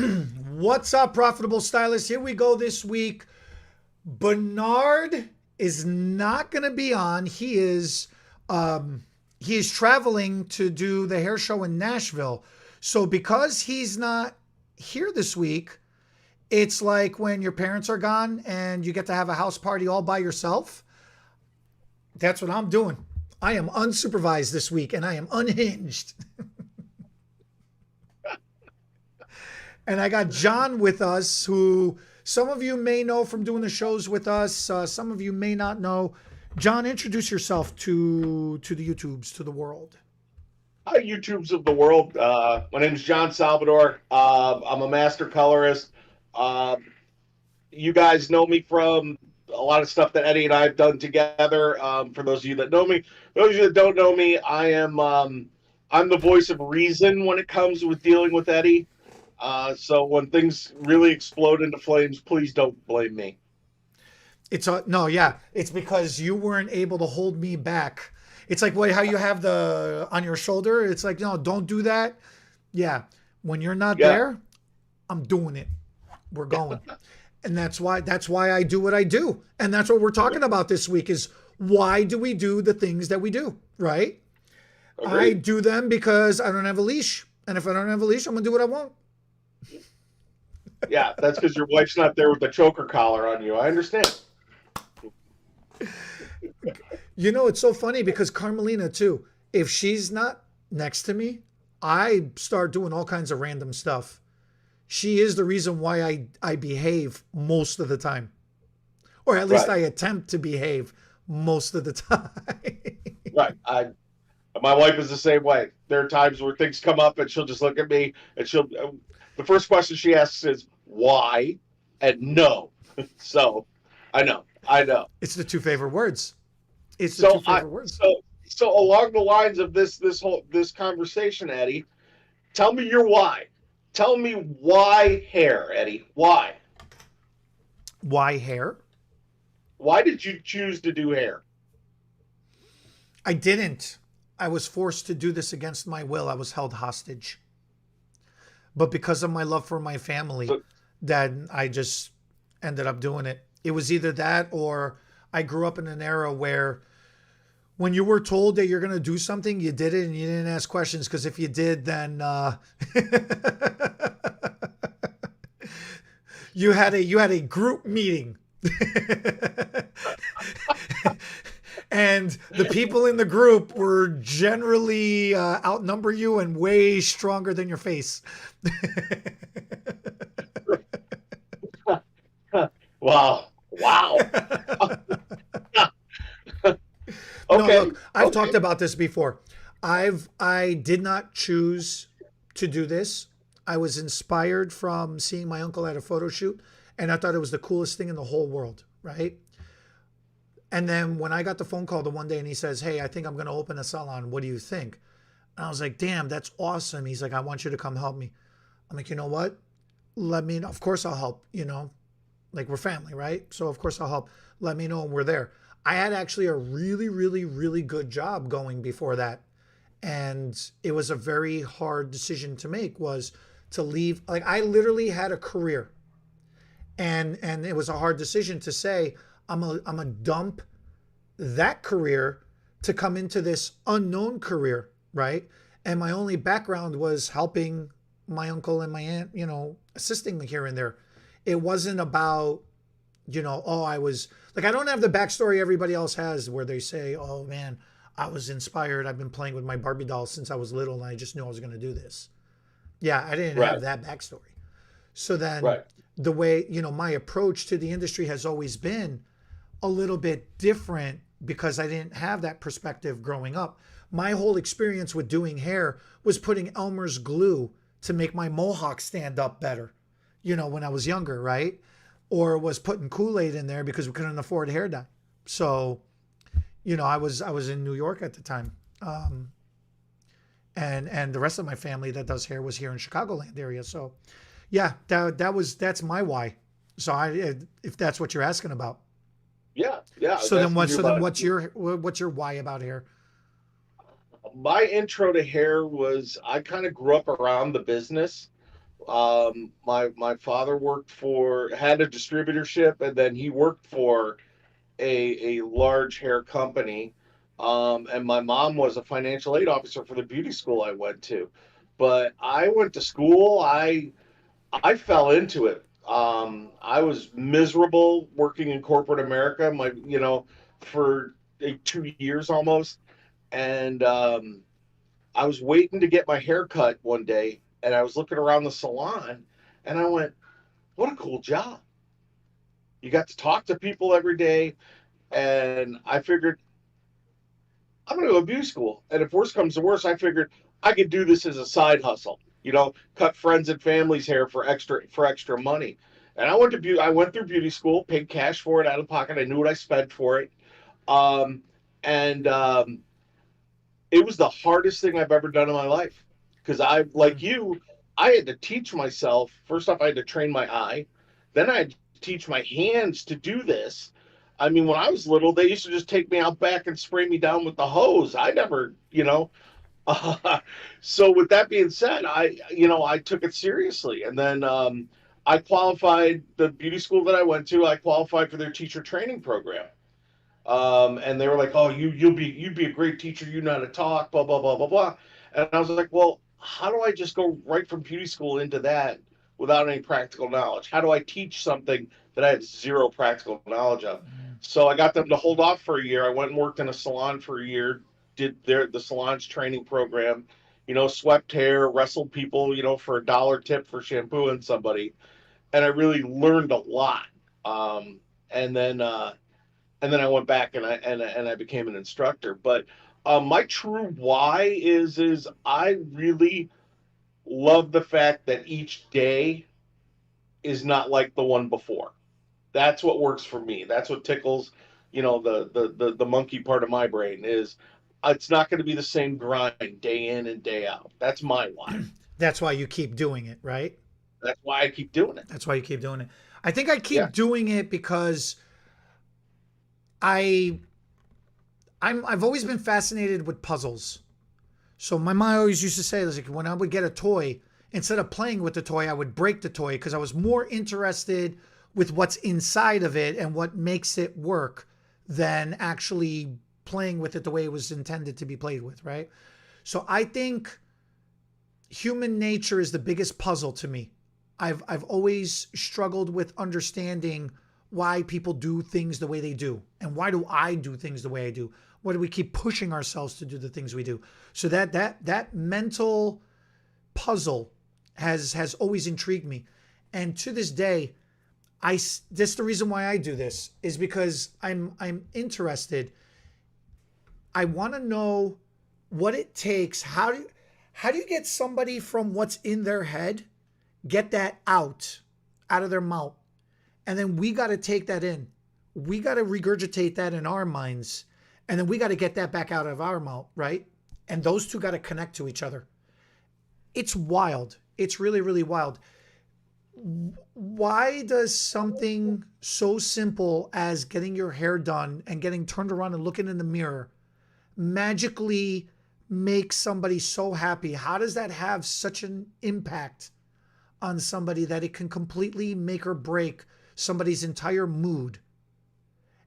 What's up, profitable stylists? Here we go this week. Bernard is not going to be on. He is traveling to do the hair show in Nashville. So because he's not here this week, it's like when your parents are gone and you get to have a house party all by yourself. That's what I'm doing. I am unsupervised this week and I am unhinged. And I got John with us, who some of you may know from doing the shows with us. Some of you may not know. John, introduce yourself to the YouTubes, to the world. Hi, YouTubes of the world. My name is John Salvadore. I'm a master colorist. You guys know me from a lot of stuff that Eddie and I have done together. For those of you that know me, those of you that don't know me, I'm the voice of reason when it comes with dealing with Eddie. So when things really explode into flames, please don't blame me. No, yeah, it's because you weren't able to hold me back. It's like how you have the on your shoulder. It's like, no, don't do that. Yeah, when you're not there, I'm doing it. We're going, and that's why I do what I do, and that's what we're talking about this week. Is why do we do the things that we do, right? Agreed. I do them because I don't have a leash, and if I don't have a leash, I'm gonna do what I want. Yeah, that's because your wife's not there with the choker collar on you. I understand. You know, it's so funny because Carmelina too, if she's not next to me, I start doing all kinds of random stuff. She is the reason why I behave most of the time. Or at least I attempt to behave most of the time. Right. My wife is the same way. There are times where things come up and she'll just look at me and the first question she asks is why and no. So I know. It's the two favorite words. It's the two favorite words. So along the lines of this conversation, Eddie, tell me your why. Tell me why hair, Eddie. Why? Why hair? Why did you choose to do hair? I didn't. I was forced to do this against my will. I was held hostage. But because of my love for my family, then I just ended up doing it. It was either that or I grew up in an era where when you were told that you're going to do something, you did it and you didn't ask questions, because if you did, then you had a group meeting. And the people in the group were generally outnumber you and way stronger than your face. Wow. Okay. No, look, I've talked about this before. I did not choose to do this. I was inspired from seeing my uncle at a photo shoot, and I thought it was the coolest thing in the whole world, right? And then when I got the phone call the one day and he says, "Hey, I think I'm going to open a salon. What do you think?" And I was like, "Damn, that's awesome." He's like, "I want you to come help me." I'm like, "You know what? Of course I'll help, like we're family, right? So of course I'll help. Let me know when we're there." I had actually a really, really, really good job going before that. And it was a very hard decision to make, was to leave. Like, I literally had a career, and it was a hard decision to say, I'm a dump that career to come into this unknown career, right? And my only background was helping my uncle and my aunt, assisting here and there. It wasn't about, I was like, I don't have the backstory everybody else has where they say, "Oh man, I was inspired. I've been playing with my Barbie doll since I was little and I just knew I was going to do this." Yeah, I didn't have that backstory. So then the way, my approach to the industry has always been a little bit different because I didn't have that perspective growing up. My whole experience with doing hair was putting Elmer's glue to make my mohawk stand up better, when I was younger, right? Or was putting Kool-Aid in there because we couldn't afford hair dye. So, I was in New York at the time. And the rest of my family that does hair was here in Chicagoland area. So yeah, that's my why. So if that's what you're asking about. Yeah. So then what's your why about hair? My intro to hair was I kind of grew up around the business. My father had a distributorship, and then he worked for a large hair company. And my mom was a financial aid officer for the beauty school I went to. But I went to school. I fell into it. I was miserable working in corporate America. For 2 years almost, and I was waiting to get my hair cut one day, and I was looking around the salon, and I went, "What a cool job! You got to talk to people every day." And I figured I'm going to go to beauty school, and if worse comes to worse, I figured I could do this as a side hustle. Cut friends and families' hair for extra money. And I went through beauty school, paid cash for it out of pocket. I knew what I spent for it. Um, and It was the hardest thing I've ever done in my life, because like Mm. you, I had to teach myself. First off, I had to train my eye. Then I had to teach my hands to do this. I mean, when I was little, they used to just take me out back and spray me down with the hose. I never. Uh, so with that being said, I took it seriously, and then I qualified the beauty school that I went to. I qualified for their teacher training program. And they were like, "Oh, you'd be a great teacher. You know how to talk, blah blah blah blah blah." And I was like, "Well, how do I just go right from beauty school into that without any practical knowledge? How do I teach something that I have zero practical knowledge of?" Mm. So I got them to hold off for a year. I went and worked in a salon for a year, did the salon's training program. Swept hair, wrestled people, for a dollar tip for shampooing somebody, and I really learned a lot. Um, and then I went back and I became an instructor. But my true why is I really love the fact that each day is not like the one before. That's what works for me. That's what tickles, the monkey part of my brain is. It's not going to be the same grind day in and day out. That's my why. That's why you keep doing it, right? That's why I keep doing it. That's why you keep doing it. I think I Yeah. keep doing it because I I've always been fascinated with puzzles. So my mom always used to say, like, when I would get a toy, instead of playing with the toy, I would break the toy because I was more interested with what's inside of it and what makes it work than actually playing with it the way it was intended to be played with, right? So I think human nature is the biggest puzzle to me. I've always struggled with understanding why people do things the way they do, and why do I do things the way I do. Why do we keep pushing ourselves to do the things we do? So that mental puzzle has always intrigued me, and to this day, that's the reason why I do this, is because I'm interested. I want to know what it takes. How do you get somebody from what's in their head, get that out of their mouth, and then we got to take that in. We got to regurgitate that in our minds, and then we got to get that back out of our mouth, right? And those two got to connect to each other. It's wild. It's really, really wild. Why does something so simple as getting your hair done and getting turned around and looking in the mirror magically make somebody so happy? How does that have such an impact on somebody that it can completely make or break somebody's entire mood?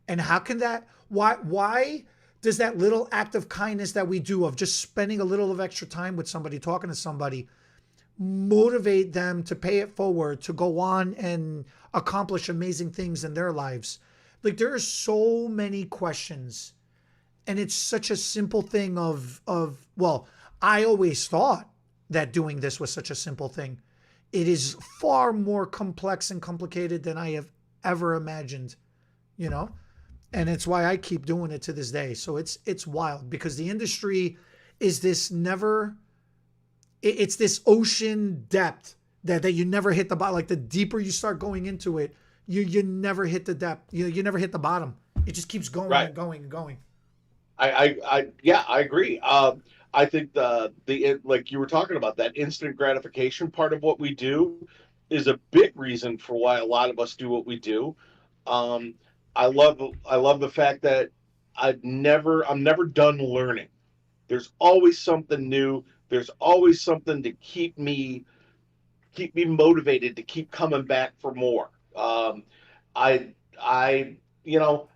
And how can that, why does that little act of kindness that we do, of just spending a little of extra time with somebody, talking to somebody, motivate them to pay it forward, to go on and accomplish amazing things in their lives? Like, there are so many questions, and it's such a simple thing well, I always thought that doing this was such a simple thing. It is far more complex and complicated than I have ever imagined, you know? And it's why I keep doing it to this day. So it's wild, because the industry is this never, it's this ocean depth that you never hit the bottom. Like, the deeper you start going into it, you never hit the depth. You never hit the bottom. It just keeps going Right. and going and going. Yeah, I agree. I think like you were talking about, that instant gratification part of what we do is a big reason for why a lot of us do what we do. Um, I love the fact that I'm never done learning. There's always something new. There's always something to keep me keep me motivated to keep coming back for more. I I you know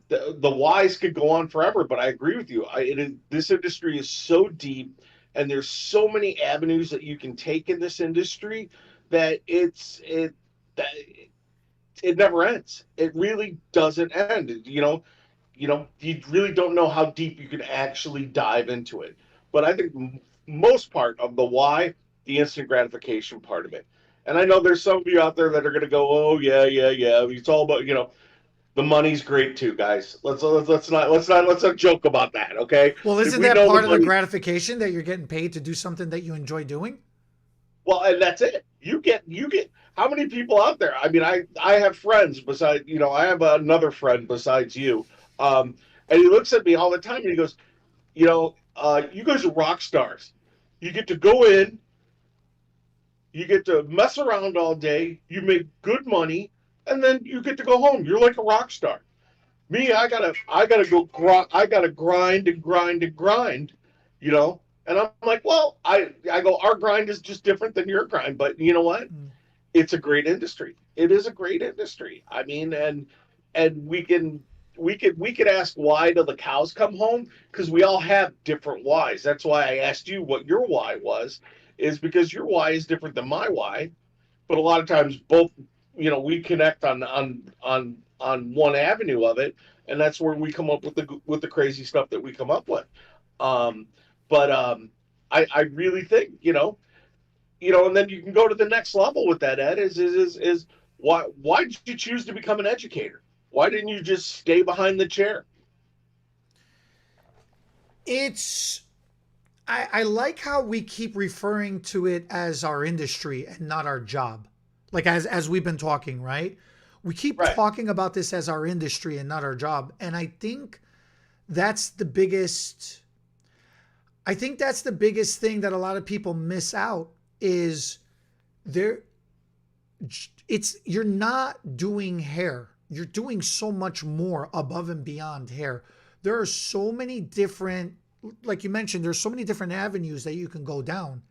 the whys could go on forever, but I agree with you. This industry is so deep, and there's so many avenues that you can take in this industry that that it never ends. It really doesn't end. You really don't know how deep you can actually dive into it. But I think most part of the why, the instant gratification part of it. And I know there's some of you out there that are going to go, oh yeah, yeah, yeah. It's all about the money's great too, guys. Let's not joke about that, okay? Well, If isn't we that know the part of the money, gratification that you're getting paid to do something that you enjoy doing? well, and that's it. You get how many people out there? I mean, I have friends besides I have another friend besides you, and he looks at me all the time and he goes, you guys are rock stars. You get to go in, you get to mess around all day, you make good money, and then you get to go home. You're like a rock star. Me, I gotta grind and grind and grind, you know. And I'm like, well, I go, our grind is just different than your grind, but you know what? Mm. It's a great industry. It is a great industry. I mean, and we could ask why till the cows come home because we all have different whys. That's why I asked you what your why was, is because your why is different than my why. But a lot of times both, we connect on one avenue of it, and that's where we come up with the crazy stuff that we come up with. Um, but I really think and then you can go to the next level with that. Ed is why did you choose to become an educator? Why didn't you just stay behind the chair? It's I like how we keep referring to it as our industry and not our job. Like as we've been talking, right? We keep Right. talking about this as our industry and not our job. And that's the biggest I think that's the biggest thing that a lot of people miss out is there it's you're not doing hair. You're doing so much more above and beyond hair. There are so many different, like you mentioned, there's so many different avenues that you can go down.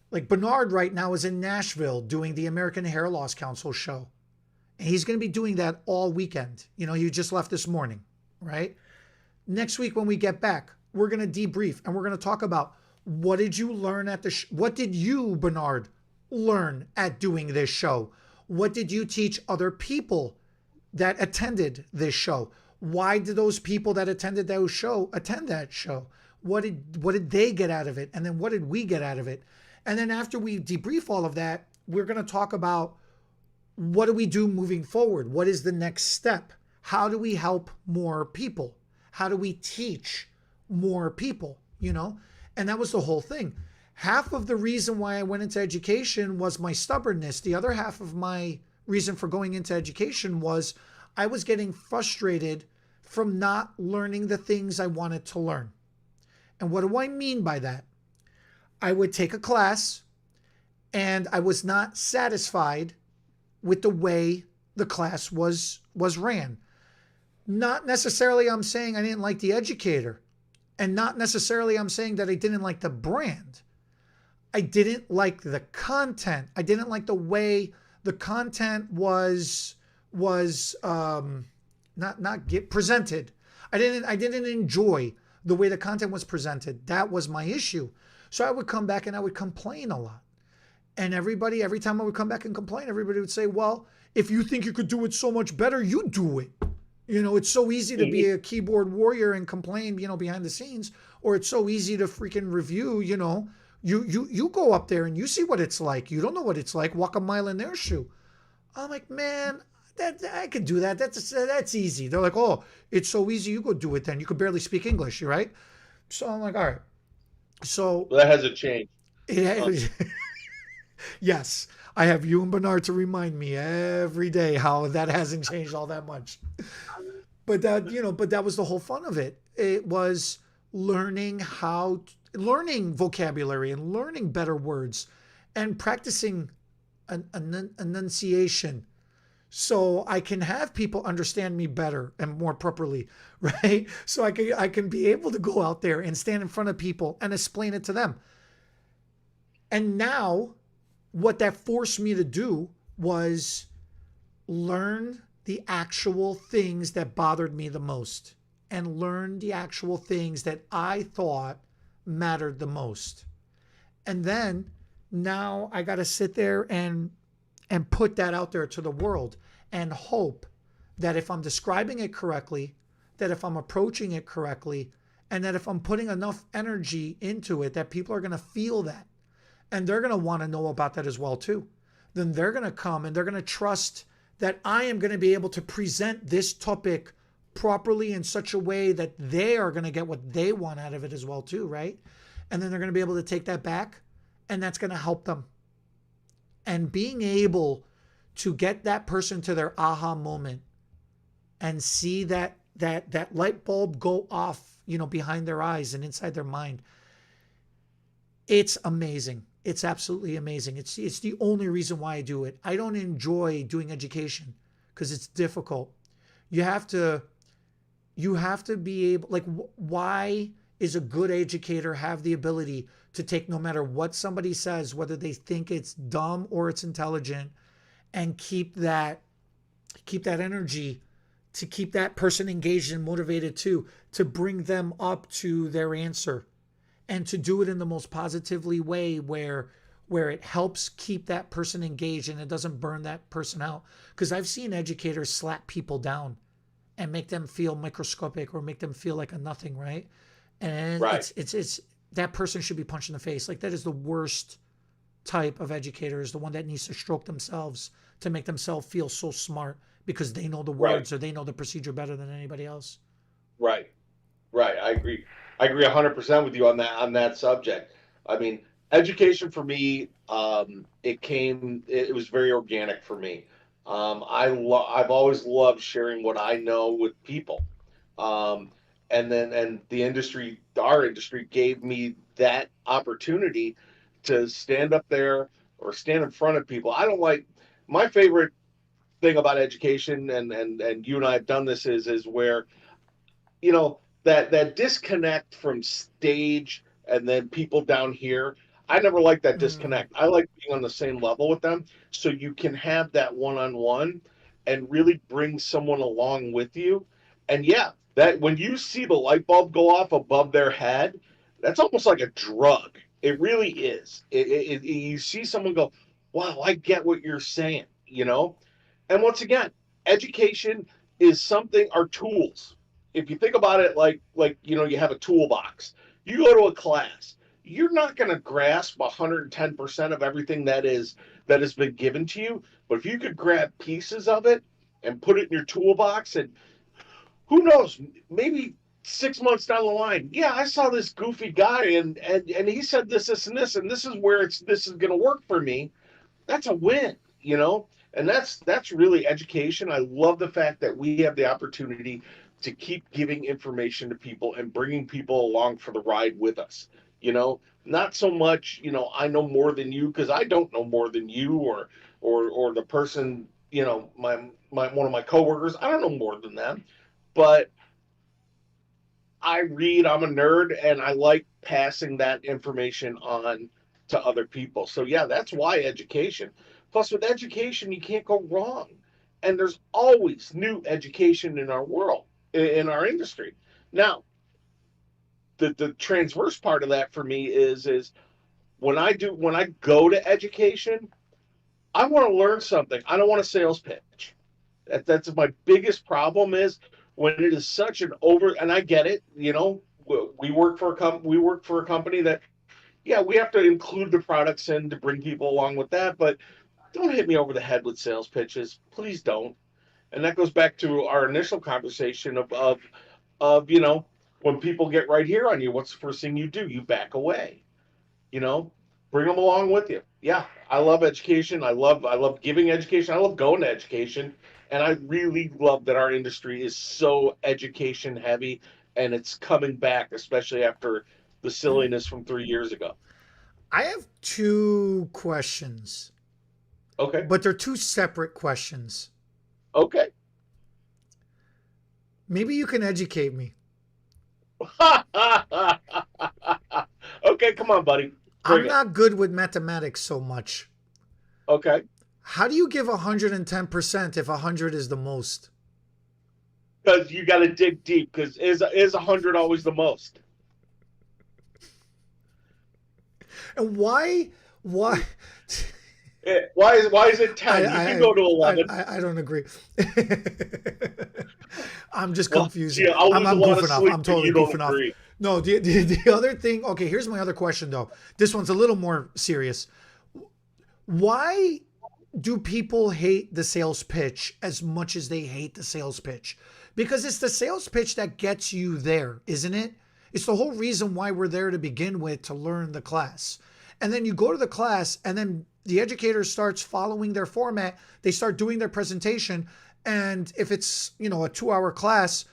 Like Bernard right now is in Nashville doing the American Hair Loss Council show. And he's going to be doing that all weekend. He just left this morning, right? Next week when we get back, we're going to debrief and we're going to talk about what did you learn at what did you, Bernard, learn at doing this show? What did you teach other people that attended this show? Why did those people that attended that show attend that show? What did they get out of it? And then what did we get out of it? And then after we debrief all of that, we're going to talk about what do we do moving forward? What is the next step? How do we help more people? How do we teach more people? And that was the whole thing. Half of the reason why I went into education was my stubbornness. The other half of my reason for going into education was I was getting frustrated from not learning the things I wanted to learn. And what do I mean by that? I would take a class and I was not satisfied with the way the class was ran. Not necessarily I'm saying I didn't like the educator, and not necessarily I'm saying that I didn't like the brand. I didn't like the content. I didn't like the way the content was not get presented. I didn't enjoy the way the content was presented. That was my issue. So I would come back and I would complain a lot. And every time I would come back and complain, everybody would say, well, if you think you could do it so much better, you do it. It's so easy to be a keyboard warrior and complain, behind the scenes, or it's so easy to freaking review, you go up there and you see what it's like. You don't know what it's like. Walk a mile in their shoe. I'm like, man, that I could do that. That's easy. They're like, oh, it's so easy. You go do it then. You could barely speak English, right? So I'm like, all right. So Well, that hasn't changed. yes, I have you and Bernard to remind me every day how that hasn't changed all that much. But that was the whole fun of it. It was learning learning vocabulary and learning better words and practicing an enunciation so I can have people understand me better and more properly, right? So I can be able to go out there and stand in front of people and explain it to them. And now what that forced me to do was learn the actual things that bothered me the most and learn the actual things that I thought mattered the most. And then now I got to sit there and put that out there to the world and hope that if I'm describing it correctly, that if I'm approaching it correctly, and that if I'm putting enough energy into it, that people are going to feel that and they're going to want to know about that as well too. Then they're going to come and they're going to trust that I am going to be able to present this topic properly in such a way that they are going to get what they want out of it as well too, right? And then they're going to be able to take that back and that's going to help them. And being able to get that person to their aha moment and see that light bulb go off, behind their eyes and inside their mind, it's amazing. It's absolutely amazing. It's the only reason why I do it. I don't enjoy doing education because it's difficult. You have to be able, like, why is a good educator have the ability to take no matter what somebody says, whether they think it's dumb or it's intelligent, and keep that energy to keep that person engaged and motivated too, to bring them up to their answer and to do it in the most positively way where it helps keep that person engaged and it doesn't burn that person out. Because I've seen educators slap people down and make them feel microscopic or make them feel like a nothing, right? And Right. it's that person should be punched in the face. Like, that is the worst type of educator, is the one that needs to stroke themselves to make themselves feel so smart because they know the Right. words or they know the procedure better than anybody else. Right. Right. I agree. I agree 100% with you on that subject. I mean, education for me, it was very organic for me. I've always loved sharing what I know with people. Um, and our industry gave me that opportunity to stand up there or stand in front of people. I don't like My favorite thing about education, and you and I have done this, is where that disconnect from stage and then people down here. I never like that Mm, disconnect. I like being on the same level with them so you can have that one-on-one and really bring someone along with you. And yeah, that when you see the light bulb go off above their head, that's almost like a drug. It really is. You see someone go, wow, I get what you're saying. And once again, education is something, our tools. If you think about it, you have a toolbox. You go to a class, you're not going to grasp 110% of everything that has been given to you. But if you could grab pieces of it and put it in your toolbox, and who knows, maybe 6 months down the line, yeah, I saw this goofy guy, and he said this, and this is where this is going to work for me. That's a win. And that's really education. I love the fact that we have the opportunity to keep giving information to people and bringing people along for the ride with us. Not so much, I know more than you, because I don't know more than you, or the person, my one of my coworkers, I don't know more than them. But I read, I'm a nerd, and I like passing that information on to other people. So, yeah, that's why education. Plus, with education, you can't go wrong. And there's always new education in our world, in our industry. Now, the transverse part of that for me is when I go to education, I want to learn something. I don't want a sales pitch. That's my biggest problem, is when it is such an over. And I get it. We work for a company that, yeah, we have to include the products in to bring people along with that. But don't hit me over the head with sales pitches, please don't. And that goes back to our initial conversation of when people get right here on you, what's the first thing you do? You back away. you know Bring them along with you. Yeah, I love education. I love giving education. I love going to education. And I really love that our industry is so education heavy, and it's coming back, especially after the silliness from 3 years ago. I have two questions, Okay. but they're two separate questions. Okay. Maybe you can educate me. Okay, come on, buddy. I'm Bring it. not good with mathematics so much. Okay. How do you give 110% if 100 is the most? Because you got to dig deep. Because is 100 always the most? And why Why is it I 10? You can I go to 11. I don't agree. I'm just Well, confusing. gee, I'll lose a I'm lot of goofing off. sleep I'm when totally you don't goofing off. agree. No, the other thing. Okay, here's my other question though. This one's a little more serious. Why do people hate the sales pitch as much as they hate the sales pitch? Because it's the sales pitch that gets you there, isn't it? It's the whole reason why we're there to begin with, to learn the class. And then you go to the class, and then the educator starts following their format. They start doing their presentation. And if it's, a 2 hour class,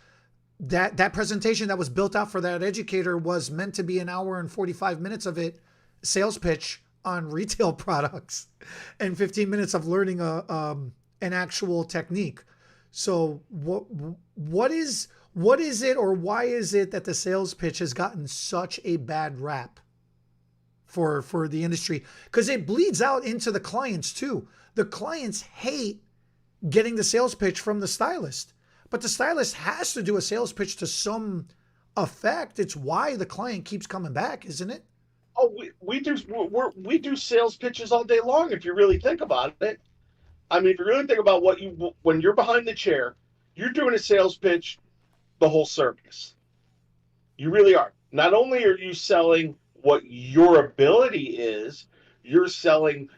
that presentation that was built out for that educator was meant to be an hour and 45 minutes of it, sales pitch on retail products, and 15 minutes of learning an actual technique. So what is it, or why is it that the sales pitch has gotten such a bad rap for the industry? Because it bleeds out into the clients too. The clients hate getting the sales pitch from the stylist, but the stylist has to do a sales pitch to some effect. It's why the client keeps coming back, isn't it? Oh, we do sales pitches all day long. If you really think about it, I mean, if you really think about when you're behind the chair, you're doing a sales pitch the whole service. You really are. Not only are you selling what your ability is, you're selling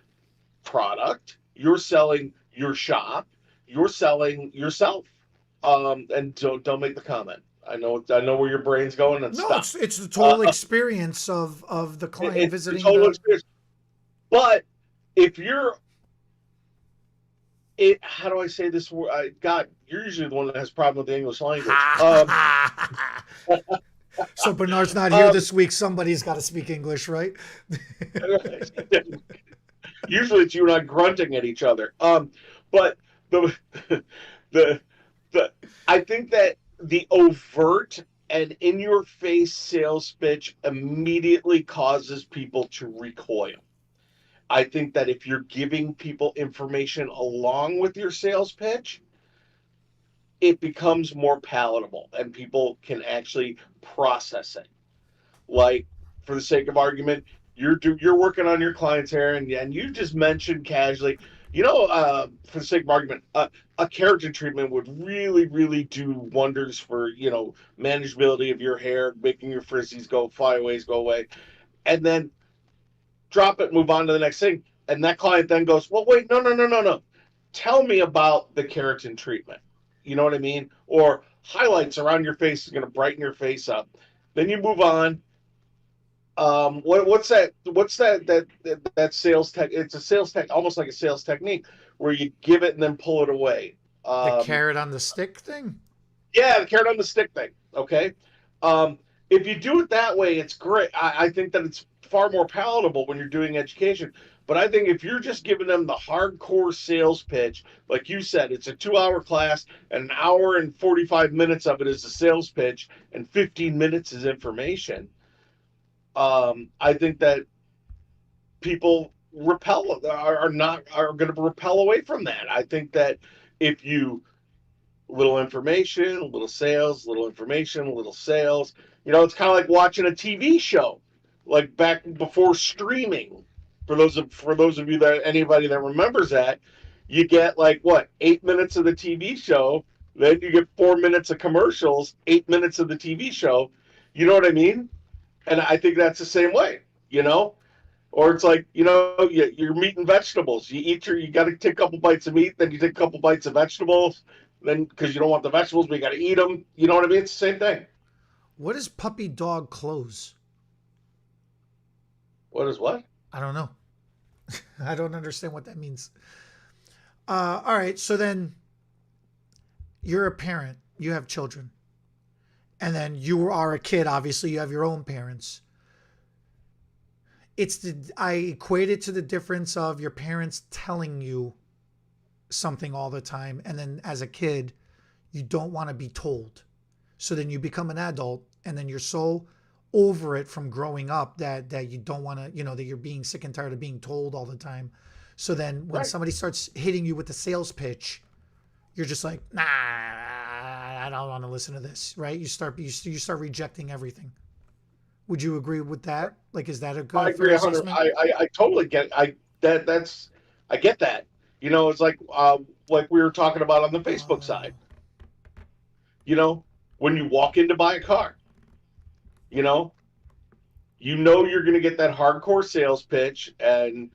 product, you're selling your shop, you're selling yourself. And don't make the comment. I know where your brain's going, and No, stop. it's the total Uh, experience of the client it's the visiting total the. experience. But if you're it, how do I say this word? God, you're usually the one that has a problem with the English language. So Bernard's not here Um, this week. Somebody's got to speak English, right? usually it's you and I grunting at each other. But the the the I think that the overt and in your face sales pitch immediately causes people to recoil. I think that if you're giving people information along with your sales pitch, it becomes more palatable and people can actually process it. Like, for the sake of argument, you're working on your client's hair, and you just mentioned casually, for the sake of argument, a keratin treatment would really do wonders for manageability of your hair, making your frizzies go flyaways go away, and then drop it, move on to the next thing, and that client then goes, well, wait, no, tell me about the keratin treatment. You know what I mean? Or highlights around your face is going to brighten your face up. Then you move on. What's that? That sales tech? It's a sales tech, almost like a sales technique, where you give it and then pull it away. The Um, carrot on the stick thing. yeah, the carrot on the stick thing. Okay. Um, if you do it that way, it's great. I think that it's far more palatable when you're doing education. But I think if you're just giving them the hardcore sales pitch, like you said, it's a 2 hour class, and an hour and 45 minutes of it is a sales pitch, and 15 minutes is information. I think that people are going to repel away from that. I think that if you little information, a little sales, little information, a little sales. It's kind of like watching a TV show, like back before streaming. For those of you that anybody that remembers that, you get like what 8 minutes of the TV show, then you get 4 minutes of commercials, 8 minutes of the TV show. You know what I mean? And I think that's the same way. You know, or it's like you're meat and vegetables. You got to take a couple bites of meat, then you take a couple bites of vegetables, then because you don't want the vegetables, but you got to eat them. You know what I mean? It's the same thing. What is puppy dog close? What is what? I don't know. I don't understand what that means. All right, so then you're a parent. You have children, and then you are a kid. Obviously, you have your own parents. I equate it to the difference of your parents telling you something all the time, and then as a kid you don't want to be told, so then you become an adult, and then you're so over it from growing up that you don't want to, that you're being sick and tired of being told all the time. So then when Right. somebody starts hitting you with the sales pitch, you're just like, nah, I don't want to listen to this, right? You start rejecting everything. Would you agree with that? Like, is that a I good fair agree 100. assessment? I totally get that's I get that. You know, it's like we were talking about on the Facebook Oh, side. You know, when you walk in to buy a car, you know, you're going to get that hardcore sales pitch, and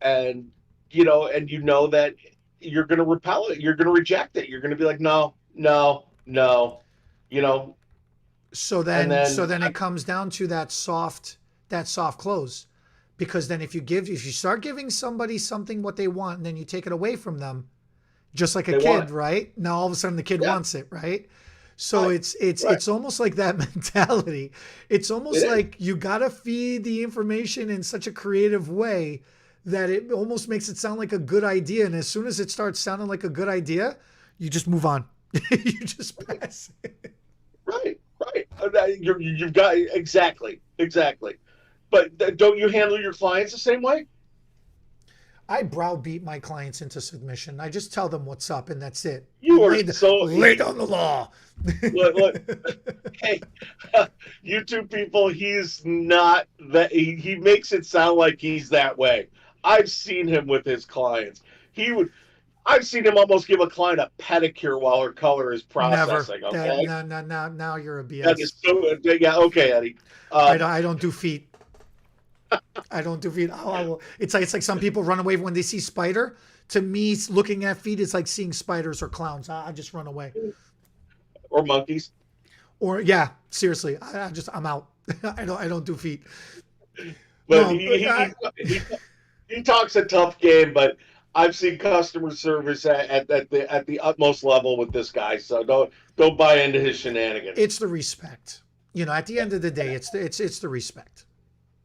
and you know that you're going to repel it. You're going to reject it. You're going to be like, no, no, no, you know, and so then then it comes down to that soft close, because then if you start giving somebody something what they want and then you take it away from them, just like a they want kid, it. right? Now all of a sudden the kid Yeah, wants it, right? So right, right. it's almost like that mentality. It's It almost is. like you gotta feed the information in such a creative way that it almost makes it sound like a good idea. And as soon as it starts sounding like a good idea, you just move on. You just pass. Right, right. You've got exactly, exactly. But don't you handle your clients the same way? I browbeat my clients into submission. I just tell them what's up and that's it. You are so Lay down the law. look. Hey, YouTube people, he's not that. He makes it sound like he's that way. I've seen him with his clients. He would. I've seen him almost give a client a pedicure while her color is Never. processing. That Okay, no no no now you're a that is BS. so. Yeah, okay, Eddie. Um, I don't do feet. I don't do feet. It's like some people run away when they see spider. To me, looking at feet is like seeing spiders or clowns. I just run away. or monkeys. Or yeah, seriously, I'm out. I don't do feet. But No, but he talks a tough game, but I've seen customer service at the utmost level with this guy. So don't buy into his shenanigans. it's the respect. At the end of the day, it's the respect.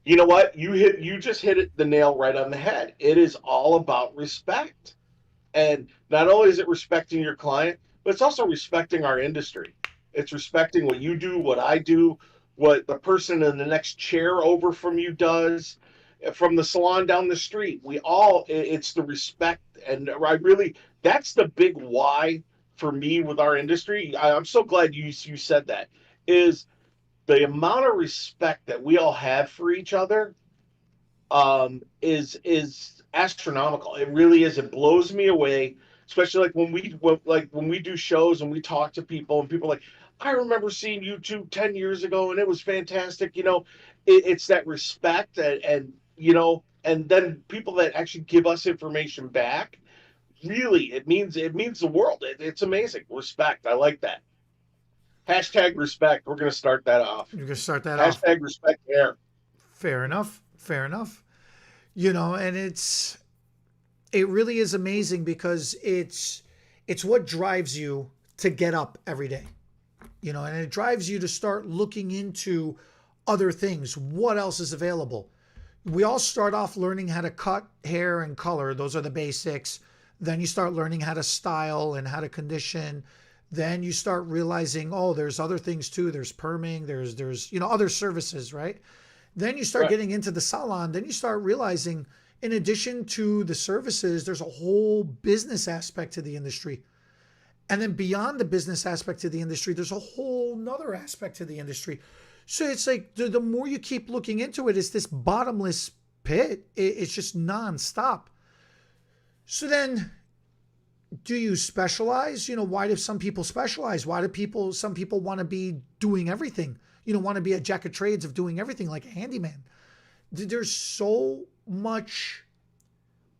You know what? You just hit the nail right on the head. It is all about respect. And not only is it respecting your client, but it's also respecting our industry. It's respecting what you do, what I do, what the person in the next chair over from you does, from the salon down the street. It's the respect. And I really, that's the big why for me with our industry. I'm so glad you said that, is the amount of respect that we all have for each other is astronomical. It really is. It blows me away, especially like when we do shows and we talk to people and people are like, I remember seeing YouTube 10 years ago and it was fantastic. It's that respect and then people that actually give us information back. Really, it means the world. It's amazing. Respect. I like that. Hashtag respect. We're gonna start that off. You can start that off. Hashtag respect air. Fair enough. Fair enough. And it really is amazing because it's what drives you to get up every day. And it drives you to start looking into other things. What else is available? We all start off learning how to cut hair and color. Those are the basics. Then you start learning how to style and how to condition. Then you start realizing, oh, there's other things too. There's perming, there's other services, right? Then you start Right. getting into the salon. Then you start realizing, in addition to the services, there's a whole business aspect to the industry. And then beyond the business aspect to the industry, there's a whole nother aspect to the industry. So it's like the more you keep looking into it, it's this bottomless pit. It's just nonstop. So then, do you specialize? Why do some people specialize? Why do some people want to be doing everything? Want to be a jack of trades of doing everything like a handyman. There's so much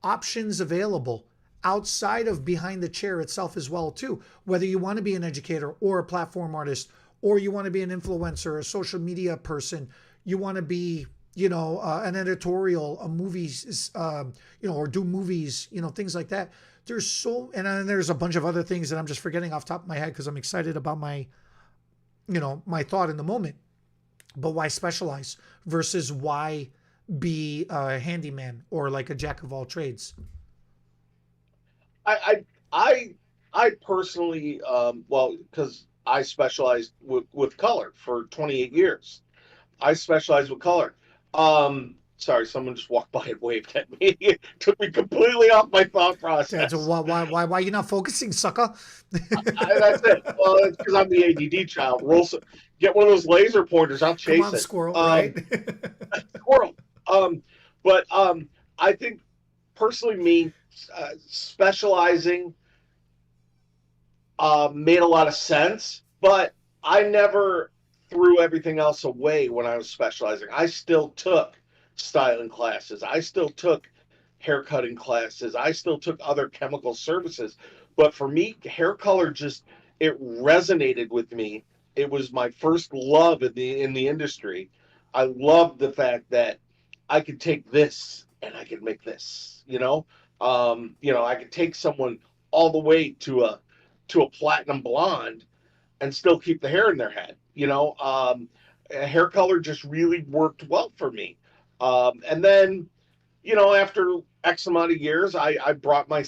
options available outside of behind the chair itself as well too. Whether you want to be an educator or a platform artist, or you want to be an influencer, a social media person, you want to be an editorial, a movies, or do movies, things like that. And then there's a bunch of other things that I'm just forgetting off the top of my head because I'm excited about my thought in the moment. But why specialize versus why be a handyman or like a jack of all trades? I I I personally, well, because I specialized with color for 28 years. I specialize with color. Sorry, someone just walked by and waved at me. It took me completely off my thought That's process. why you not focusing, sucker? That's it. Well, it's because I'm the ADD child. Get one of those laser pointers. I'll Come chase on, it. squirrel, right? Squirrel. But I think personally, me specializing made a lot of sense, but I never threw everything else away when I was specializing. I still took styling classes. I still took haircutting classes. I still took other chemical services. But for me, hair color just it resonated with me. It was my first love in the industry. I loved the fact that I could take this and I could make this. I could take someone all the way to a platinum blonde and still keep the hair in their head. Hair color just really worked well for me. And then, after X amount of years, I brought my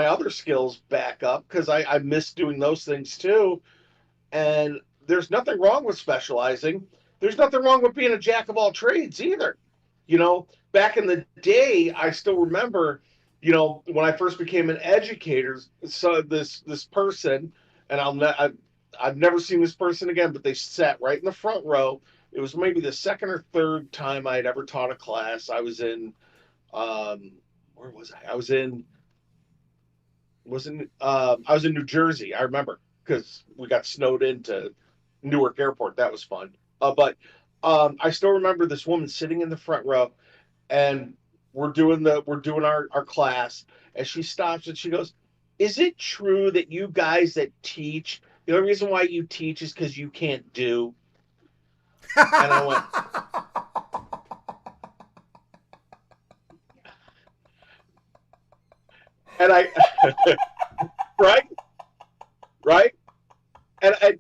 other skills back up because I miss doing those things too. And there's nothing wrong with specializing. There's nothing wrong with being a jack of all trades either. Back in the day, I still remember, when I first became an educator, so this person, and I've never seen this person again, but they sat right in the front row. It was maybe the second or third time I had ever taught a class. I was in, where was I? I was in New Jersey. I remember because we got snowed into Newark Airport. That was fun. But I still remember this woman sitting in the front row, and we're doing our class, and she stops and she goes, "Is it true that you guys that teach, the only reason why you teach is because you can't do?" And I went, and I right, right, and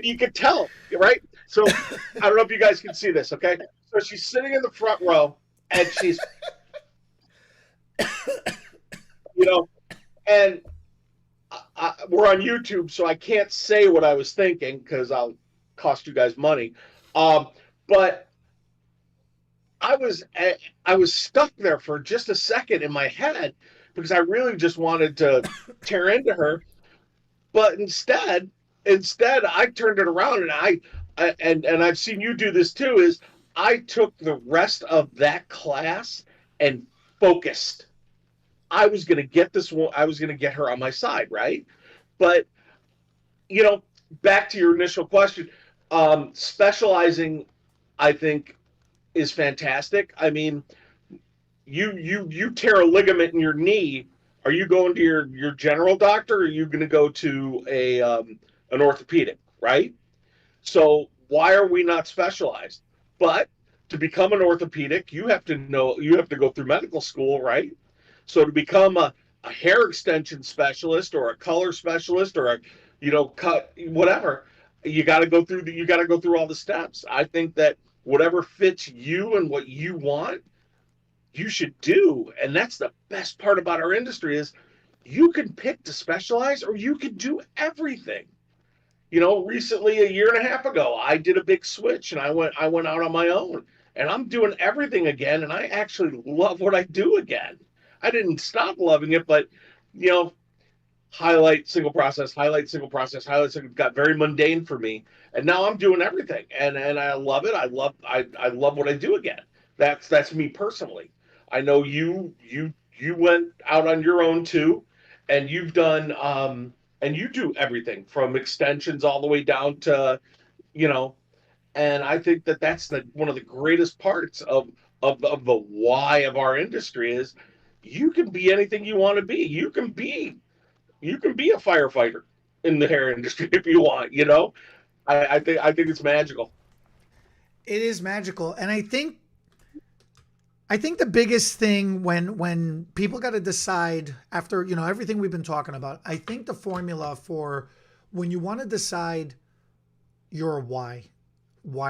you could tell, right? So I don't know if you guys can see this, okay? So she's sitting in the front row, and she's, you know, and we're on YouTube, so I can't say what I was thinking because I'll cost you guys money. But I was I was stuck there for just a second in my head because I really just wanted to tear into her, but instead I turned it around and and I've seen you do this too. Is I took the rest of that class and focused. I was going to get this one. I was going to get her on my side, right? But you know, back to your initial question, specializing, I think, is fantastic. I mean, you tear a ligament in your knee. Are you going to your general doctor, or are you going to go to a an orthopedic, right? So why are we not specialized? But to become an orthopedic, you have to go through medical school, right? So to become a hair extension specialist or a color specialist or a cut whatever, you got to go through all the steps. I think that whatever fits you and what you want, you should do. And that's the best part about our industry is you can pick to specialize or you can do everything. Recently, a year and a half ago, I did a big switch and I went out on my own and I'm doing everything again. And I actually love what I do again. I didn't stop loving it, but you know, highlight single process, highlight single got very mundane for me. And now I'm doing everything and I love it. I love what I do again. That's me personally. I know you went out on your own too, and you've done and you do everything from extensions all the way down to you know and I think that that's the one of the greatest parts of the why of our industry is you can be anything you want to be. You can be a firefighter in the hair industry if you want. I think it's magical. It is magical, and I think the biggest thing when people got to decide after everything we've been talking about, I think the formula for when you want to decide your why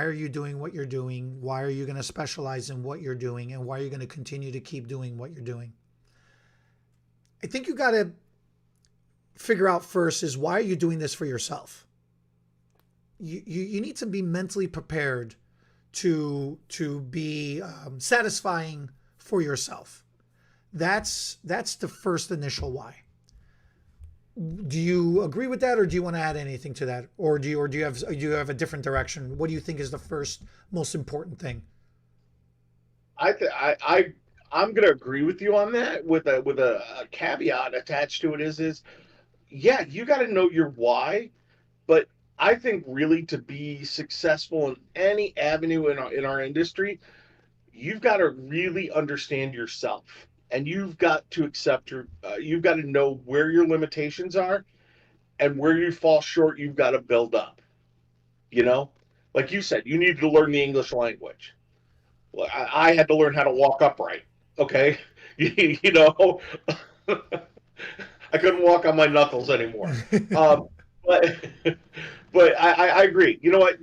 are you doing what you're doing? Why are you going to specialize in what you're doing? And why are you going to continue to keep doing what you're doing? I think you got to figure out first is why are you doing this for yourself? You need to be mentally prepared to be satisfying for yourself. That's the first initial why. Do you agree with that, or do you want to add anything to that, or do you have a different direction? What do you think is the first most important thing? I'm going to agree with you on that with a caveat attached to it is yeah, you got to know your why, but I think really to be successful in any avenue in our industry, you've got to really understand yourself, and you've got to accept you've got to know where your limitations are, and where you fall short you've got to build up, you know, like you said, you need to learn the English language. Well, I had to learn how to walk upright. Okay, you know, I couldn't walk on my knuckles anymore. But I agree. You know what?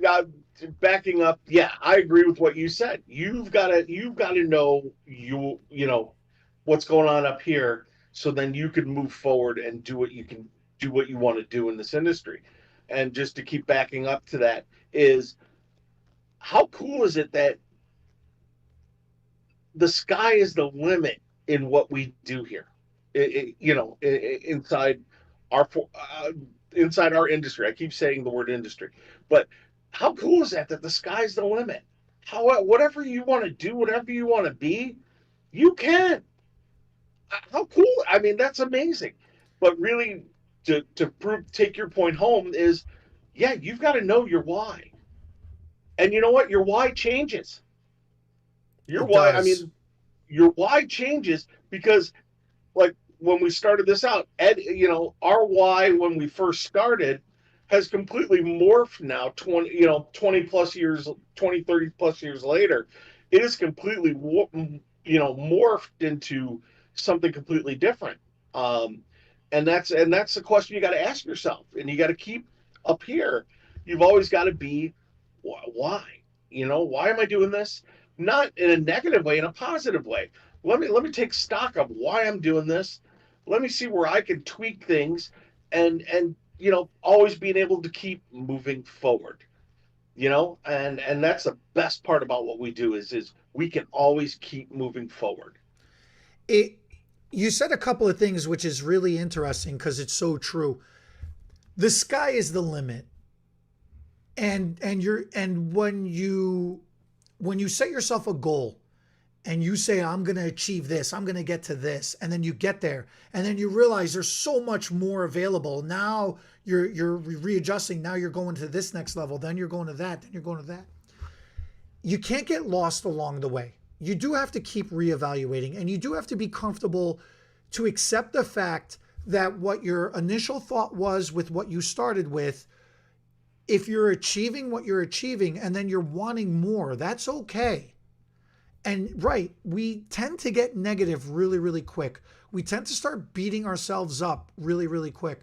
Backing up, yeah, I agree with what you said. You've got to know you know what's going on up here, so then you can move forward and do what you want to do in this industry. And just to keep backing up to that is, how cool is it that the sky is the limit in what we do here? You know, our uh, inside our industry. I keep saying the word industry, but how cool is that the sky's the limit? How whatever you want to do, whatever you want to be, you can. How cool! I mean, that's amazing. But really, take your point home is, yeah, you've got to know your why. And you know what? Your why changes. Your It why. I does. mean, your why changes because, like, when we started this out, Ed, you know, our why when we first started has completely morphed now. 20 plus years, 20, 30 plus years later, it is completely, morphed into something completely different. Um, and that's the question you got to ask yourself, and you got to keep up here. You've always got to be, why? You know, why am I doing this? Not in a negative way, in a positive way. Let me take stock of why I'm doing this. Let me see where I can tweak things, and always being able to keep moving forward. And that's the best part about what we do is we can always keep moving forward. It You said a couple of things which is really interesting because it's so true. The sky is the limit. And when you set yourself a goal and you say I'm going to achieve this, I'm going to get to this, and then you get there and then you realize there's so much more available. Now you're readjusting, now you're going to this next level, then you're going to that, then you're going to that. You can't get lost along the way. You do have to keep reevaluating, and you do have to be comfortable to accept the fact that what your initial thought was with what you started with, if you're achieving what you're achieving and then you're wanting more, that's okay. And right, we tend to get negative really, really quick. We tend to start beating ourselves up really, really quick.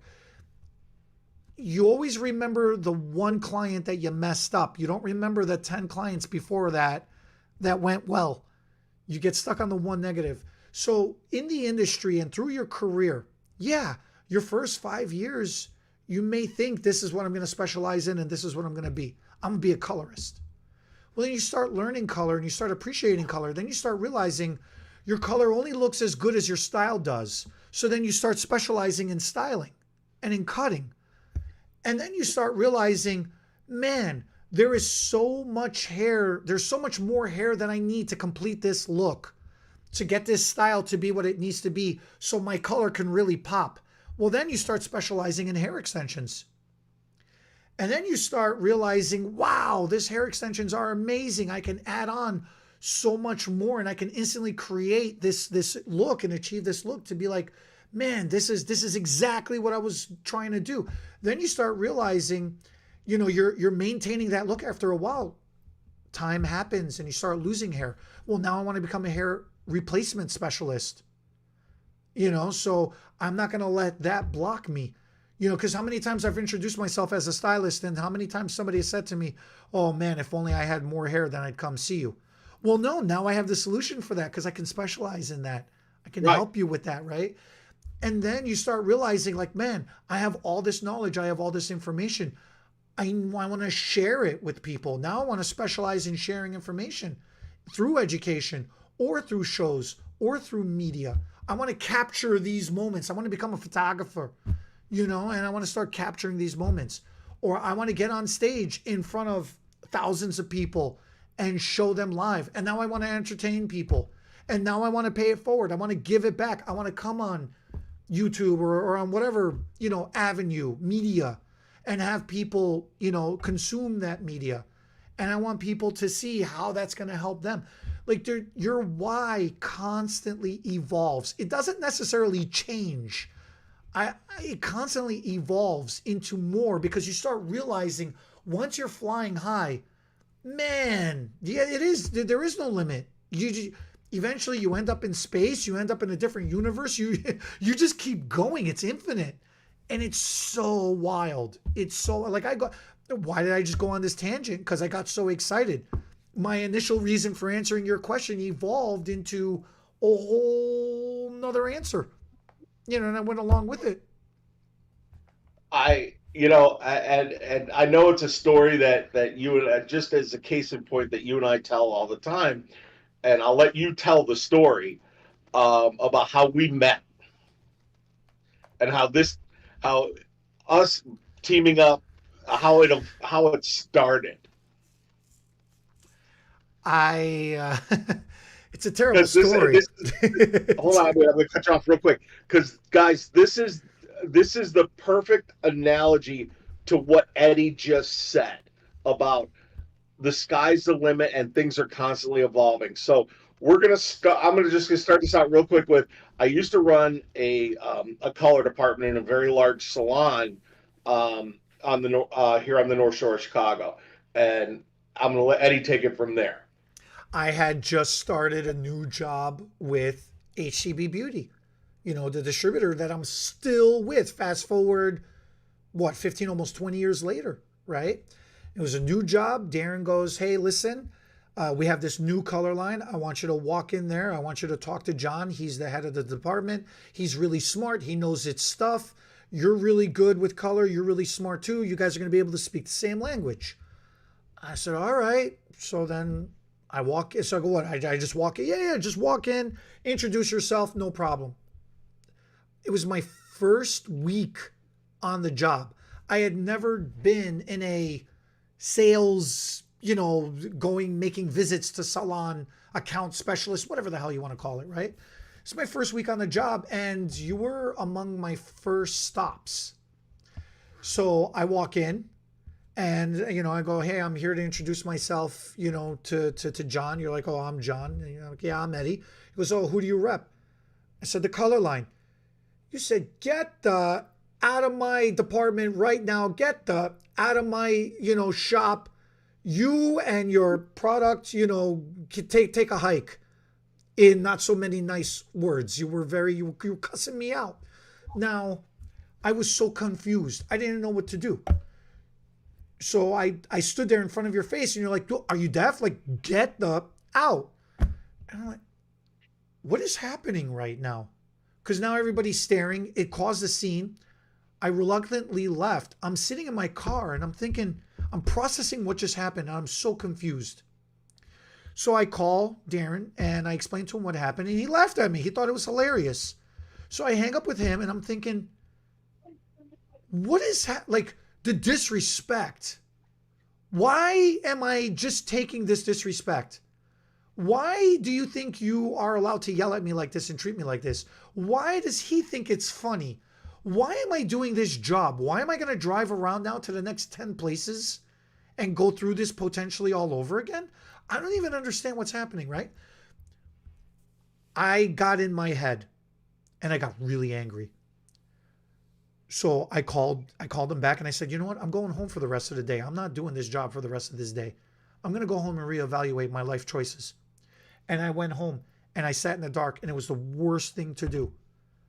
You always remember the one client that you messed up. You don't remember the 10 clients before that that went well. You get stuck on the one negative. So in the industry and through your career, yeah, your first 5 years, you may think this is what I'm going to specialize in and this is what I'm going to be. I'm going to be a colorist. Well, then you start learning color and you start appreciating color. Then you start realizing your color only looks as good as your style does. So then you start specializing in styling and in cutting. And then you start realizing, man, there is so much hair. There's so much more hair that I need to complete this look, to get this style to be what it needs to be so my color can really pop. Well, then you start specializing in hair extensions. And then you start realizing, wow, this hair extensions are amazing. I can add on so much more and I can instantly create this look and achieve this look to be like, man, this is exactly what I was trying to do. Then you start realizing, you're maintaining that look after a while. Time happens and you start losing hair. Well, now I want to become a hair replacement specialist. So I'm not going to let that block me. Because how many times I've introduced myself as a stylist and how many times somebody has said to me, oh man, if only I had more hair, then I'd come see you. Well, no, now I have the solution for that because I can specialize in that. I can Right. help you with that, right? And then you start realizing like, man, I have all this knowledge. I have all this information. I want to share it with people. Now I want to specialize in sharing information through education or through shows or through media. I want to capture these moments. I want to become a photographer, and I want to start capturing these moments. Or I want to get on stage in front of thousands of people and show them live. And now I want to entertain people. And now I want to pay it forward. I want to give it back. I want to come on YouTube or on whatever, avenue, media, and have people, consume that media. And I want people to see how that's going to help them. Like your why constantly evolves. It doesn't necessarily change. It constantly evolves into more because you start realizing once you're flying high, man, yeah, it is. There is no limit. Eventually you end up in space. You end up in a different universe. You just keep going. It's infinite, and it's so wild. It's so like why did I just go on this tangent? Because I got so excited. My initial reason for answering your question evolved into a whole nother answer. And I went along with it. And I know it's a story that you and just as a case in point that you and I tell all the time, and I'll let you tell the story about how we met and how us teaming up, how it started. I it's a terrible story. Hold on, I'm going to cut you off real quick because guys, this is the perfect analogy to what Eddie just said about the sky's the limit and things are constantly evolving. So we're gonna start. I'm gonna start this out real quick with. I used to run a color department in a very large salon on the here on the North Shore of Chicago, and I'm gonna let Eddie take it from there. I had just started a new job with HCB Beauty, the distributor that I'm still with. Fast forward, 15, almost 20 years later, right? It was a new job. Darren goes, hey, listen, we have this new color line. I want you to walk in there. I want you to talk to John. He's the head of the department. He's really smart. He knows his stuff. You're really good with color. You're really smart too. You guys are going to be able to speak the same language. I said, all right. So then I walk in. So I go, what? I just walk in? Yeah, just walk in, introduce yourself, no problem. It was my first week on the job. I had never been in a sales, making visits to salon account specialist, whatever the hell you want to call it, right? It's my first week on the job, and you were among my first stops. So I walk in, and I go, hey, I'm here to introduce myself, to John. You're like, oh, I'm John. And you're like, yeah, I'm Eddie. He goes, oh, who do you rep? I said, the color line. You said, get the out of my department right now. Get the out of my, shop. You and your product, take a hike. In not so many nice words. You were cussing me out. Now, I was so confused. I didn't know what to do. So I stood there in front of your face and you're like, are you deaf? Like, get the out. And I'm like, what is happening right now? Because now everybody's staring. It caused a scene. I reluctantly left. I'm sitting in my car and I'm thinking, I'm processing what just happened. And I'm so confused. So I call Darren and I explained to him what happened. And he laughed at me. He thought it was hilarious. So I hang up with him and I'm thinking, what is like the disrespect? Why am I just taking this disrespect? Why do you think you are allowed to yell at me like this and treat me like this? Why does he think it's funny? Why am I doing this job? Why am I going to drive around now to the next 10 places and go through this potentially all over again? I don't even understand what's happening, right? I got in my head and I got really angry. So I called him back and I said, you know what? I'm going home for the rest of the day. I'm not doing this job for the rest of this day. I'm going to go home and reevaluate my life choices. And I went home and I sat in the dark and it was the worst thing to do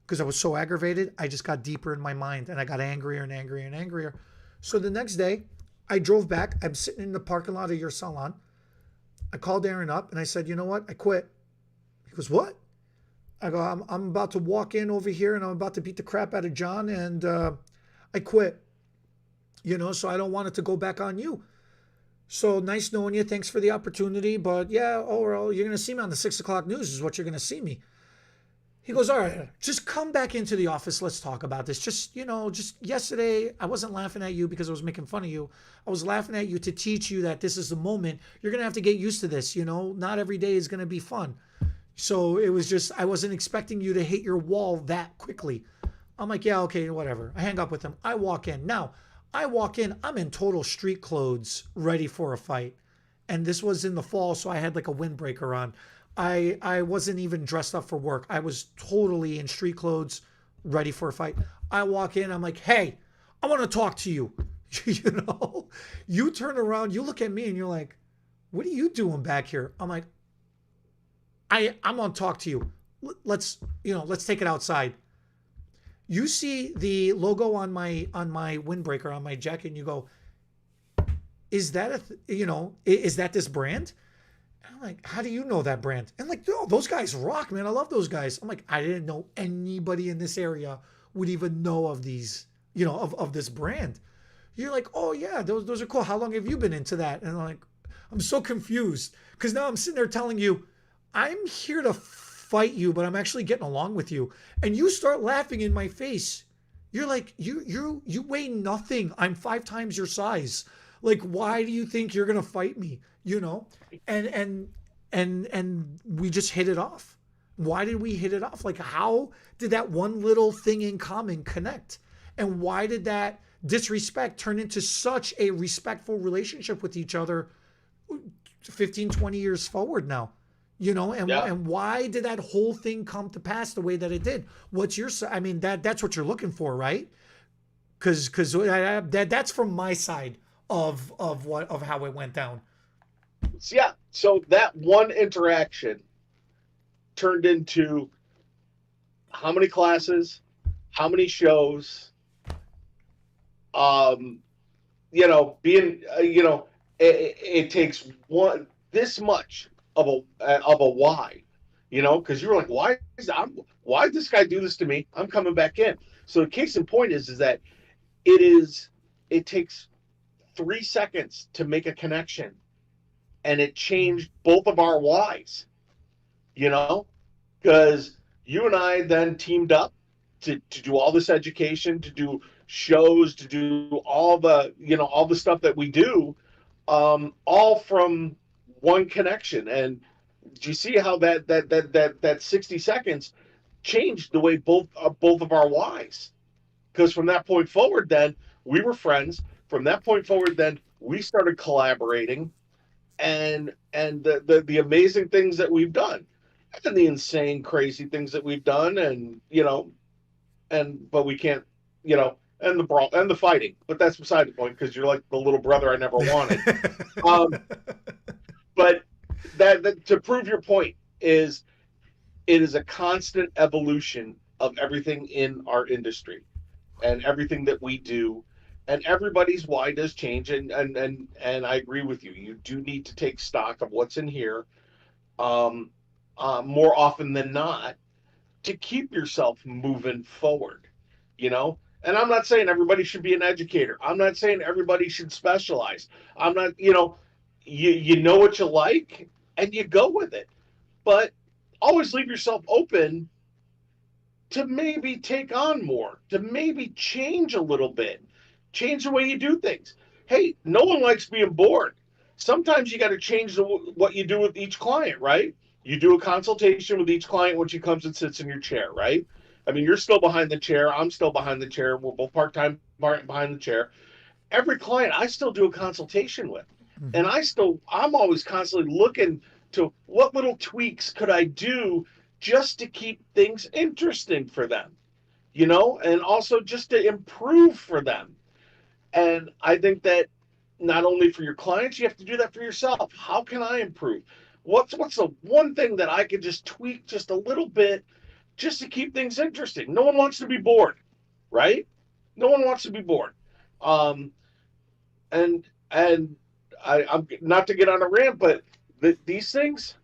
because I was so aggravated. I just got deeper in my mind and I got angrier and angrier and angrier. So the next day I drove back. I'm sitting in the parking lot of your salon. I called Aaron up and I said, you know what? I quit. He goes, what? I go, I'm about to walk in over here and I'm about to beat the crap out of John and I quit. so I don't want it to go back on you. So nice knowing you. Thanks for the opportunity. But yeah, overall, you're going to see me on the 6 o'clock news, is what you're going to see me. He goes, all right, just come back into the office. Let's talk about this. Just yesterday, I wasn't laughing at you because I was making fun of you. I was laughing at you to teach you that this is the moment. You're going to have to get used to this. Not every day is going to be fun. So it was just, I wasn't expecting you to hit your wall that quickly. I'm like, yeah, okay, whatever. I hang up with him. I walk in. Now, I'm in total street clothes, ready for a fight. And this was in the fall, so I had like a windbreaker on. I wasn't even dressed up for work. I was totally in street clothes, ready for a fight. I walk in, I'm like, hey, I want to talk to you. You turn around, you look at me and you're like, what are you doing back here? I'm like, I'm gonna talk to you. Let's take it outside. You see the logo on my windbreaker on my jacket, and you go, is that is that this brand? And I'm like, how do you know that brand? And like, oh, those guys rock, man. I love those guys. I'm like, I didn't know anybody in this area would even know of these, of this brand. You're like, oh yeah, those are cool. How long have you been into that? And I'm so confused because now I'm sitting there telling you, I'm here to fight you, but I'm actually getting along with you. And you start laughing in my face. You're like, you weigh nothing. I'm 5 times your size. Like, why do you think you're gonna fight me? And we just hit it off. Why did we hit it off? Like, how did that one little thing in common connect? And why did that disrespect turn into such a respectful relationship with each other 15, 20 years forward now? And why did that whole thing come to pass the way that it did? What's your, I mean, that's what you're looking for, right? Because that's from my side of how it went down. Yeah. So that one interaction turned into how many classes, how many shows, being, it takes this much of a why, because you were like, why did this guy do this to me? I'm coming back in. So the case in point is that it takes 3 seconds to make a connection, and it changed both of our whys, because you and I then teamed up to do all this education, to do shows, to do all the stuff that we do, all from one connection. And do you see how that 60 seconds changed the way both of our whys? Because from that point forward, then we were friends. From that point forward, then we started collaborating, and the amazing things that we've done, and the insane, crazy things that we've done, and but we can't, and the brawl and the fighting. But that's beside the point, because you're like the little brother I never wanted. But that to prove your point is, it is a constant evolution of everything in our industry and everything that we do, and everybody's why does change. And I agree with you. You do need to take stock of what's in here, more often than not, to keep yourself moving forward. And I'm not saying everybody should be an educator. I'm not saying everybody should specialize. I'm not, you know what you like and you go with it. But always leave yourself open to maybe take on more, to maybe change a little bit, change the way you do things. Hey, no one likes being bored. Sometimes you got to change what you do with each client, right? You do a consultation with each client when she comes and sits in your chair, right? I mean, you're still behind the chair. I'm still behind the chair. We're both part-time behind the chair. Every client I still do a consultation with. And I'm always constantly looking to what little tweaks could I do just to keep things interesting for them, and also just to improve for them. And I think that not only for your clients, you have to do that for yourself. How can I improve? What's the one thing that I could just tweak just a little bit just to keep things interesting? No one wants to be bored, right? No one wants to be bored. And I'm not to get on a rant, but these things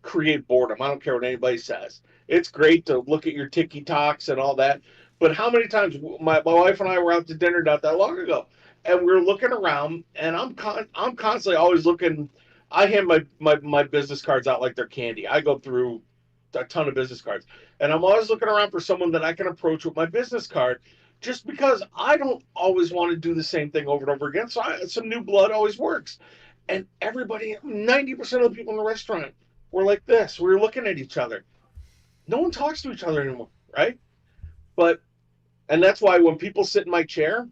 create boredom. I don't care what anybody says. It's great to look at your TikToks and all that, but how many times my wife and I were out to dinner not that long ago, and we're looking around, and I'm constantly always looking. I hand my business cards out like they're candy. I go through a ton of business cards, and I'm always looking around for someone that I can approach with my business card, just because I don't always want to do the same thing over and over again. So some new blood always works. And everybody, 90% of the people in the restaurant were like this. We were looking at each other. No one talks to each other anymore, right? But and that's why when people sit in my chair,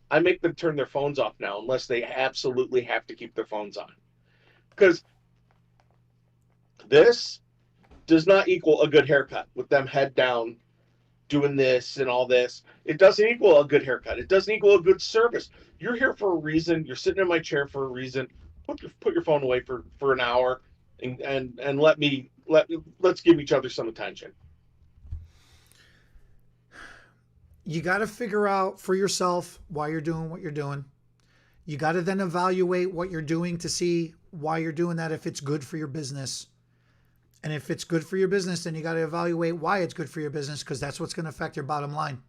I make them turn their phones off now, unless they absolutely have to keep their phones on. Because this does not equal a good haircut with them head down doing this and all this. It doesn't equal a good haircut. It doesn't equal a good service. You're here for a reason. You're sitting in my chair for a reason. Put your phone away for an hour, and let's give each other some attention. You got to figure out for yourself why you're doing what you're doing. You got to then evaluate what you're doing to see why you're doing that, if it's good for your business. And if it's good for your business, then you got to evaluate why it's good for your business, because that's what's going to affect your bottom line.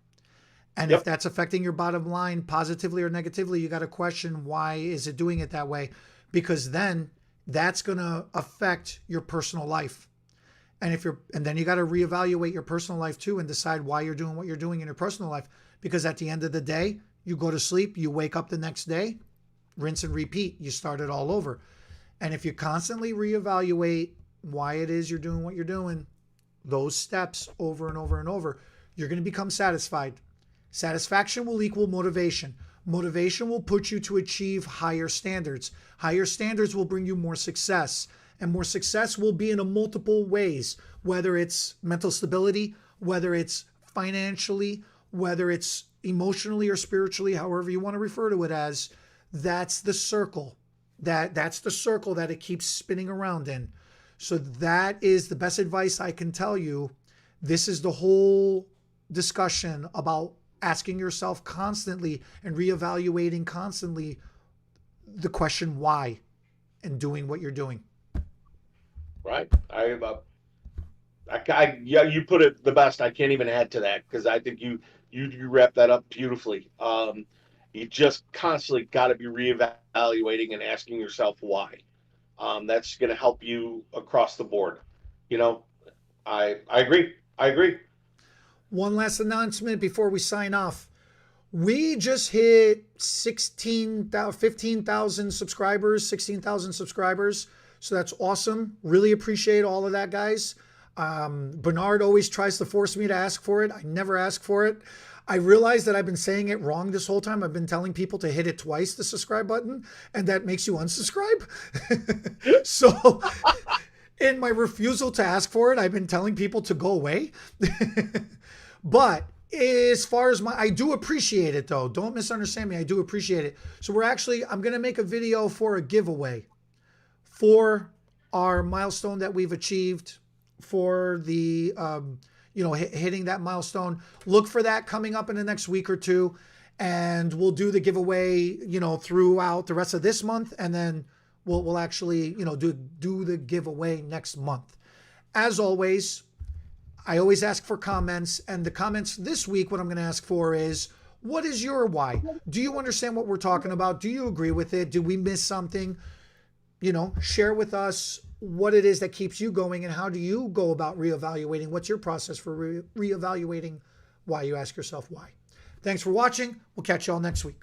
And Yep. if that's affecting your bottom line positively or negatively, you got to question, why is it doing it that way? Because then that's going to affect your personal life. And then you got to reevaluate your personal life too, and decide why you're doing what you're doing in your personal life. Because at the end of the day, you go to sleep, you wake up the next day, rinse and repeat. You start it all over. And if you constantly reevaluate why it is you're doing what you're doing, those steps over and over and over, you're going to become satisfied. Satisfaction will equal motivation. Motivation will put you to achieve higher standards. Higher standards will bring you more success. And more success will be in a multiple ways, whether it's mental stability, whether it's financially, whether it's emotionally or spiritually, however you want to refer to it as. That's the circle. That's the circle that it keeps spinning around in. So that is the best advice I can tell you. This is the whole discussion about asking yourself constantly and reevaluating constantly the question why, and doing what you're doing. Right? Yeah, you put it the best. I can't even add to that, because I think you wrap that up beautifully. You just constantly got to be reevaluating and asking yourself why. That's going to help you across the board. You know, I agree. I agree. One last announcement before we sign off. We just hit 15,000 subscribers, 16,000 subscribers. So that's awesome. Really appreciate all of that, guys. Bernard always tries to force me to ask for it. I never ask for it. I realize that I've been saying it wrong this whole time. I've been telling people to hit it twice, the subscribe button, and that makes you unsubscribe. So in my refusal to ask for it, I've been telling people to go away. But as far as I do appreciate it though. Don't misunderstand me. I do appreciate it. So I'm going to make a video for a giveaway for our milestone that we've achieved, for the, hitting that milestone. Look for that coming up in the next week or two. And we'll do the giveaway, throughout the rest of this month. And then we'll actually, do the giveaway next month. As always, I always ask for comments, and the comments this week, what I'm going to ask for is, what is your why? Do you understand what we're talking about? Do you agree with it? Did we miss something? Share with us what it is that keeps you going, and how do you go about reevaluating? What's your process for reevaluating why? You ask yourself why. Thanks for watching. We'll catch you all next week.